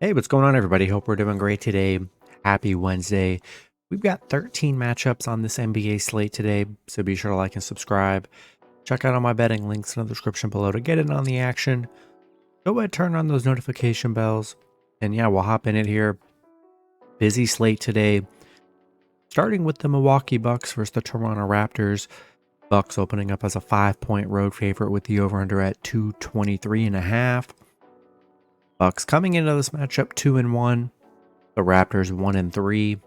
Hey, what's going on, everybody? Hope we're doing great today. Happy Wednesday. We've got 13 matchups on this NBA slate today, so be sure to like and subscribe. Check out all my betting links in the description below to get in on the action. Go ahead, turn on those notification bells, and yeah, we'll hop in it here. Busy slate today, starting with the Milwaukee Bucks versus the Toronto Raptors. Bucks opening up as a 5-point road favorite with the over-under at 223.5. Bucks coming into this matchup 2-1. The Raptors 1-3.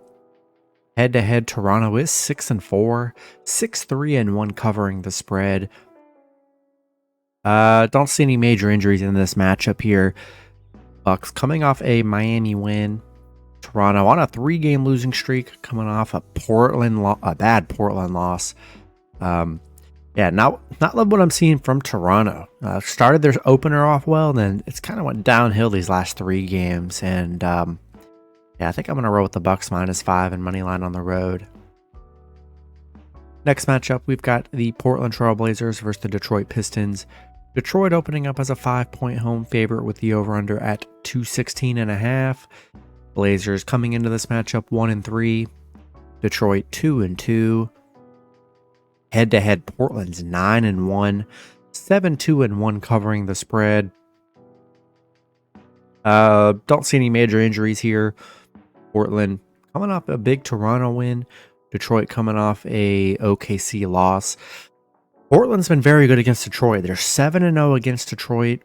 Head-to-head, Toronto is 6-4, 6-3-1 covering the spread. Don't see any major injuries in this matchup here. Bucks coming off a Miami win. Toronto on a 3-game losing streak, coming off a bad Portland loss. Yeah, not love what I'm seeing from Toronto. Started their opener off well, then it's kind of went downhill these last 3 games, and yeah, I think I'm gonna roll with the Bucks -5 and money line on the road. Next matchup, we've got the Portland Trail Blazers versus the Detroit Pistons. Detroit opening up as a 5-point home favorite with the over/under at 216.5. Blazers coming into this matchup 1-3. Detroit 2-2. Head-to-head, Portland's 9-1, 7-2-1 covering the spread. Don't see any major injuries here. Portland coming off a big Toronto win. Detroit coming off a OKC loss. Portland's been very good against Detroit. They're 7-0 against Detroit.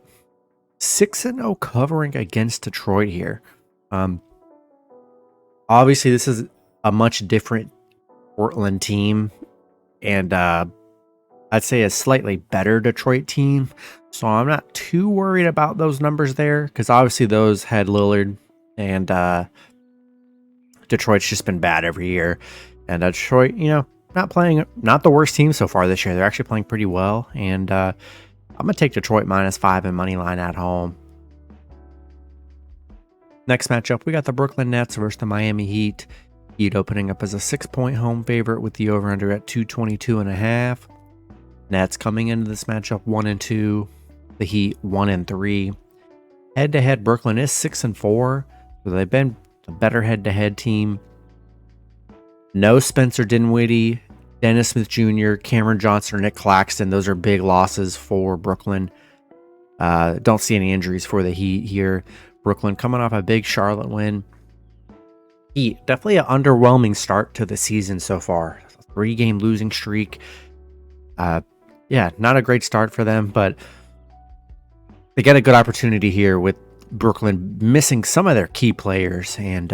6-0 covering against Detroit here. Obviously, this is a much different Portland team, and I'd say a slightly better Detroit team. So I'm not too worried about those numbers there, because obviously those had Lillard, and Detroit's just been bad every year. And Detroit, not the worst team so far this year. They're actually playing pretty well, and I'm going to take Detroit -5 and money line at home. Next matchup, we got the Brooklyn Nets versus the Miami Heat. Heat opening up as a 6-point home favorite with the over/under at 222.5. Nets coming into this matchup 1-2. The Heat 1-3. Head-to-head, Brooklyn is 6-4. So they've been a better head-to-head team. No Spencer Dinwiddie, Dennis Smith Jr., Cameron Johnson, or Nick Claxton. Those are big losses for Brooklyn. Don't see any injuries for the Heat here. Brooklyn coming off a big Charlotte win. Heat, definitely an underwhelming start to the season so far. 3-game losing streak. Yeah, not a great start for them, but they get a good opportunity here with Brooklyn missing some of their key players. And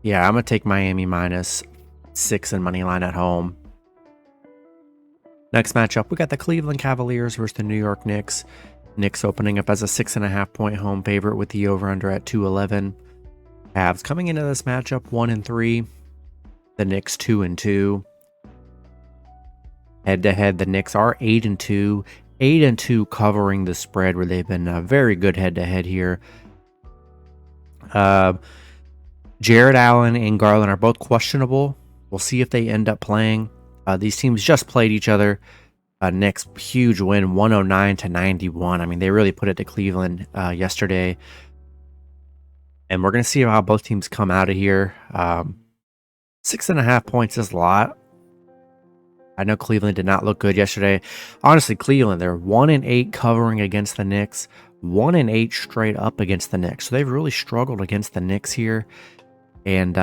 yeah, I'm going to take Miami -6 and money line at home. Next matchup, we got the Cleveland Cavaliers versus the New York Knicks. Knicks opening up as a 6.5-point home favorite with the over/under at 211. Cavs coming into this matchup 1-3. The Knicks 2-2. Head-to-head, the Knicks are 8-2. 8-2 covering the spread, where they've been very good head-to-head here. Jared Allen and Garland are both questionable. We'll see if they end up playing. These teams just played each other. Knicks, huge win, 109-91. I mean, they really put it to Cleveland yesterday. And we're going to see how both teams come out of here. 6.5 points is a lot. I know Cleveland did not look good yesterday. Honestly, Cleveland, they're 1-8 covering against the Knicks. 1-8 straight up against the Knicks. So they've really struggled against the Knicks here. And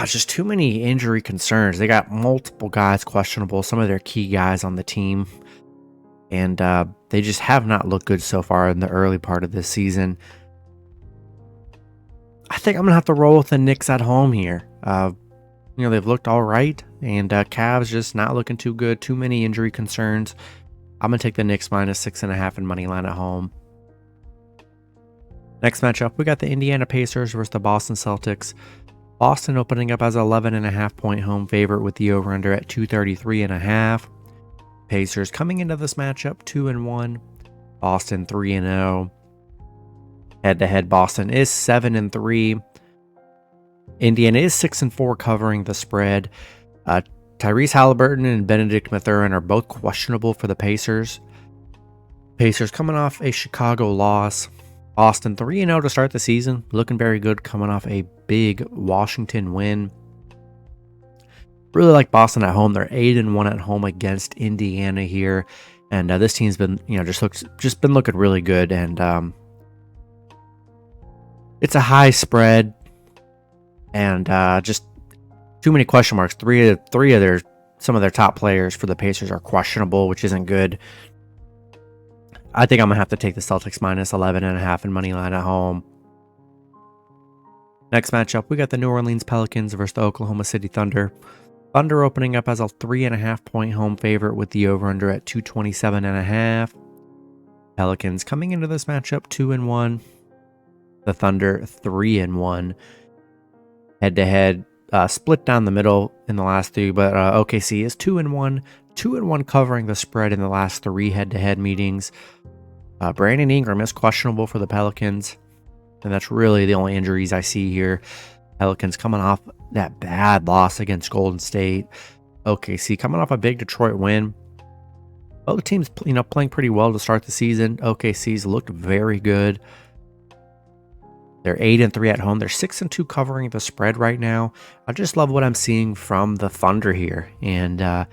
just too many injury concerns. They got multiple guys questionable, some of their key guys on the team. And they just have not looked good so far in the early part of this season. I think I'm going to have to roll with the Knicks at home here. They've looked all right, and Cavs just not looking too good. Too many injury concerns. I'm going to take the Knicks -6.5 and money line at home. Next matchup, we got the Indiana Pacers versus the Boston Celtics. Boston opening up as an 11.5-point home favorite with the over/under at 233.5. Pacers coming into this matchup 2-1. Boston 3-0. Head-to-head, Boston is 7-3. Indiana is 6-4 covering the spread. Tyrese Halliburton and Benedict Mathurin are both questionable for the Pacers. Pacers coming off a Chicago loss. Boston 3-0 to start the season, looking very good, coming off a big Washington win. Really like Boston at home. They're 8-1 at home against Indiana here, and this team's been, just been looking really good. And it's a high spread, and just too many question marks. Some of their top players for the Pacers are questionable, which isn't good. I think I'm going to have to take the Celtics minus 11.5 in money line at home. Next matchup, we got the New Orleans Pelicans versus the Oklahoma City Thunder. Thunder opening up as a 3.5 point home favorite with the over-under at 227.5. Pelicans coming into this matchup 2-1. The Thunder 3-1. Head-to-head, split down the middle in the last three, but OKC is 2-1. 2-1 covering the spread in the last three head-to-head meetings. Brandon Ingram is questionable for the Pelicans, and that's really the only injuries I see here. Pelicans coming off that bad loss against Golden State. OKC coming off a big Detroit win. Both teams, playing pretty well to start the season. OKC's looked very good. They're 8-3 at home. They're 6-2 covering the spread right now. I just love what I'm seeing from the Thunder here, and I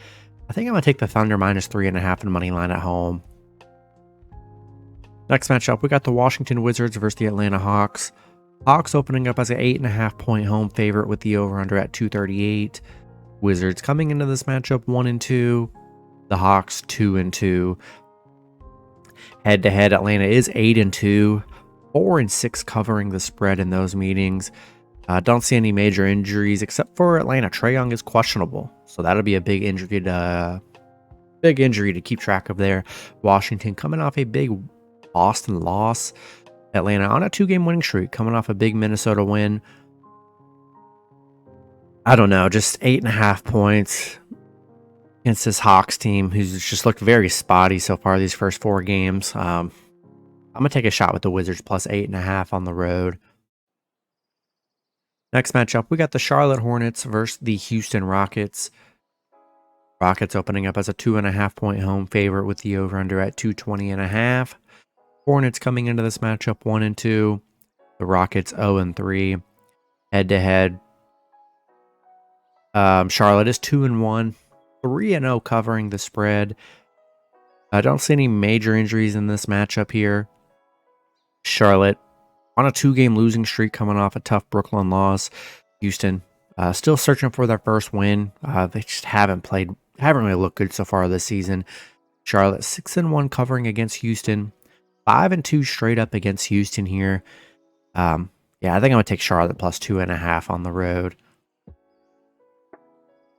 think I'm gonna take the Thunder minus 3.5 in money line at home. Next matchup, we got the Washington Wizards versus the Atlanta Hawks. Hawks opening up as an 8.5 point home favorite with the over-under at 238. Wizards coming into this matchup 1-2. The Hawks 2-2. Head-to-head, Atlanta is 8-2. 4-6 covering the spread in those meetings. Don't see any major injuries except for Atlanta. Trae Young is questionable, so that'll be a big injury to keep track of there. Washington coming off a big Boston loss. Atlanta on a 2-game winning streak, coming off a big Minnesota win. I don't know, just 8.5 points against this Hawks team who's just looked very spotty so far these first 4 games. I'm going to take a shot with the Wizards plus 8.5 on the road. Next matchup, we got the Charlotte Hornets versus the Houston Rockets. Rockets opening up as a 2.5 point home favorite with the over-under at 220.5. Hornets coming into this matchup 1-2. The Rockets 0-3. Head-to-head, Charlotte is 2-1. 3-0 covering the spread. I don't see any major injuries in this matchup here. Charlotte on a 2-game losing streak, coming off a tough Brooklyn loss. Houston still searching for their first win. They just haven't really looked good so far this season. Charlotte 6-1 covering against Houston. 5-2 straight up against Houston here. I think I'm going to take Charlotte plus 2.5 on the road.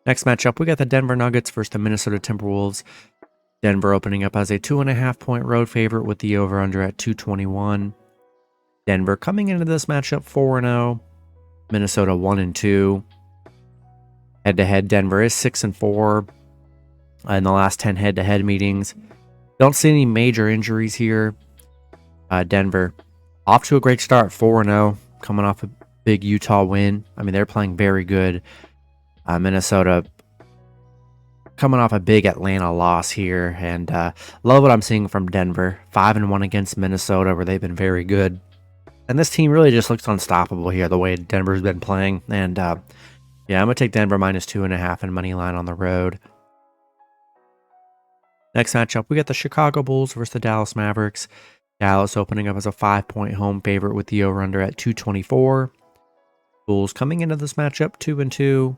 Next matchup, we got the Denver Nuggets versus the Minnesota Timberwolves. Denver opening up as a 2.5 point road favorite with the over-under at 221. Denver coming into this matchup 4-0. Minnesota 1-2. Head-to-head, Denver is 6-4 in the last 10 head-to-head meetings. Don't see any major injuries here. Denver off to a great start, 4-0, coming off a big Utah win. I mean, they're playing very good. Minnesota coming off a big Atlanta loss here, and love what I'm seeing from Denver. 5-1 against Minnesota, where they've been very good. And this team really just looks unstoppable here, the way Denver's been playing. And I'm going to take Denver minus 2.5 in money line on the road. Next matchup, we got the Chicago Bulls versus the Dallas Mavericks. Dallas opening up as a 5-point home favorite with the over-under at 224. Bulls coming into this matchup 2-2.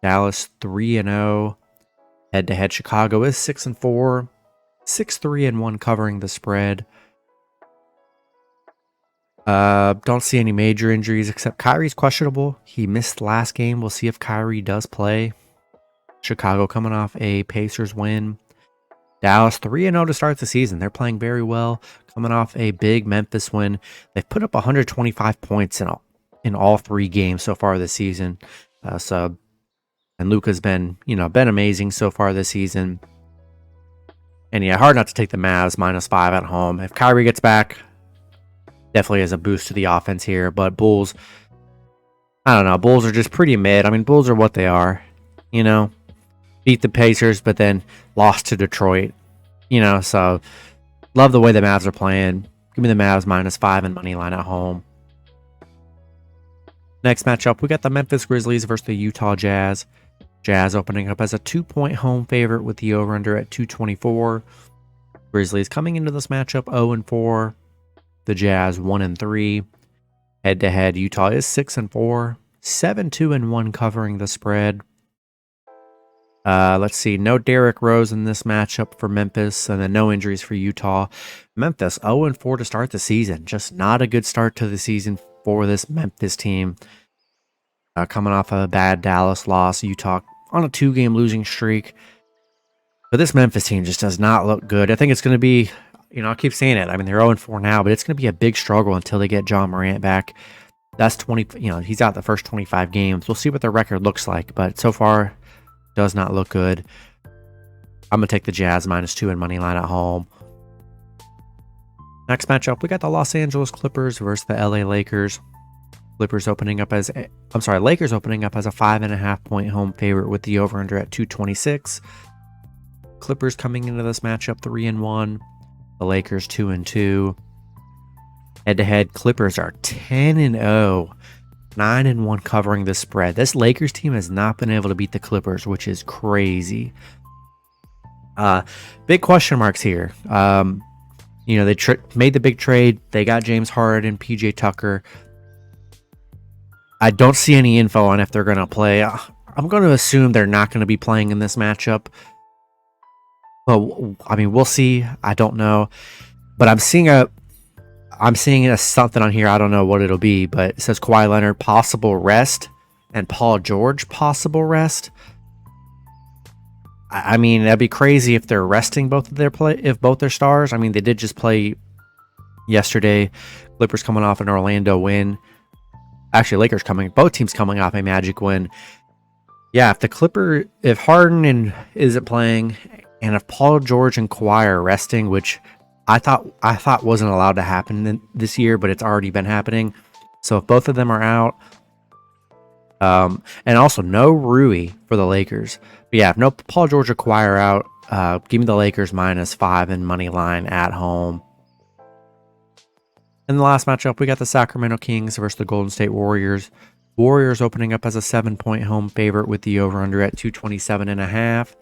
Dallas 3-0. Head-to-head, Chicago is 6-4. 6-3-1 covering the spread. Don't see any major injuries except Kyrie's questionable. He missed last game. We'll see if Kyrie does play. Chicago coming off a Pacers win. Dallas 3-0 to start the season. They're playing very well, coming off a big Memphis win. They've put up 125 points in all 3 games so far this season. And Luka's been amazing so far this season. And hard not to take the Mavs -5 at home. If Kyrie gets back, definitely has a boost to the offense here. But Bulls, I don't know. Bulls are just pretty mid. I mean, Bulls are what they are, Beat the Pacers, but then lost to Detroit, So love the way the Mavs are playing. Give me the Mavs -5 and money line at home. Next matchup, we got the Memphis Grizzlies versus the Utah Jazz. Jazz opening up as a 2-point home favorite with the over-under at 224. Grizzlies coming into this matchup 0-4. The Jazz 1-3. Head-to-head, Utah is 6-4. 7-2-1 covering the spread. Let's see. No Derrick Rose in this matchup for Memphis, and then no injuries for Utah. Memphis 0-4 to start the season. Just not a good start to the season for this Memphis team. Coming off a bad Dallas loss. Utah on a 2-game losing streak. But this Memphis team just does not look good. I think it's going to be, I keep saying it. I mean, they're 0-4 now, but it's going to be a big struggle until they get John Morant back. That's 20, he's out the first 25 games. We'll see what their record looks like, but so far does not look good. I'm going to take the Jazz -2 and money line at home. Next matchup, we got the Los Angeles Clippers versus the LA Lakers. Lakers opening up as a 5.5-point home favorite with the over-under at 226. Clippers coming into this matchup 3-1. The Lakers 2-2. Head-to-head, Clippers are 10-0. 9-1 covering the spread. This Lakers team has not been able to beat the Clippers, which is crazy. Big question marks here. They made the big trade. They got James Harden and PJ Tucker. I don't see any info on if they're going to play. I'm going to assume they're not going to be playing in this matchup. But I mean, we'll see. I don't know. But I'm seeing something on here. I don't know what it'll be, but it says Kawhi Leonard possible rest and Paul George possible rest. I mean, that'd be crazy if they're resting both their stars. I mean, they did just play yesterday. Clippers coming off an Orlando win. Actually, both teams coming off a Magic win. Yeah, if Harden isn't playing, and if Paul George and Kawhi are resting, which I thought wasn't allowed to happen this year, but it's already been happening. So if both of them are out, and also no Rui for the Lakers. But yeah, if no Paul George or Kawhi are out, give me the Lakers -5 and money line at home. In the last matchup, we got the Sacramento Kings versus the Golden State Warriors. Warriors opening up as a 7-point home favorite with the over-under at 227.5.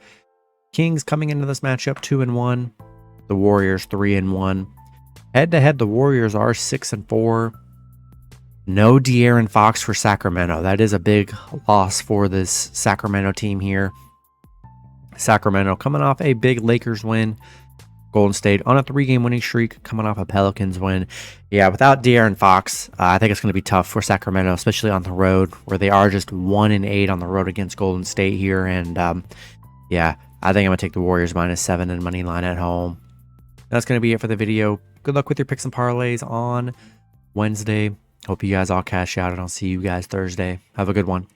Kings coming into this matchup 2-1. The Warriors 3-1. Head-to-head, the Warriors are 6-4. No De'Aaron Fox for Sacramento. That is a big loss for this Sacramento team here. Sacramento coming off a big Lakers win. Golden State on a 3-game winning streak, coming off a Pelicans win. Yeah, without De'Aaron Fox, I think it's going to be tough for Sacramento, especially on the road, where they are just 1-8 on the road against Golden State here. And yeah, I think I'm going to take the Warriors -7 and money line at home. That's going to be it for the video. Good luck with your picks and parlays on Wednesday. Hope you guys all cash out, and I'll see you guys Thursday. Have a good one.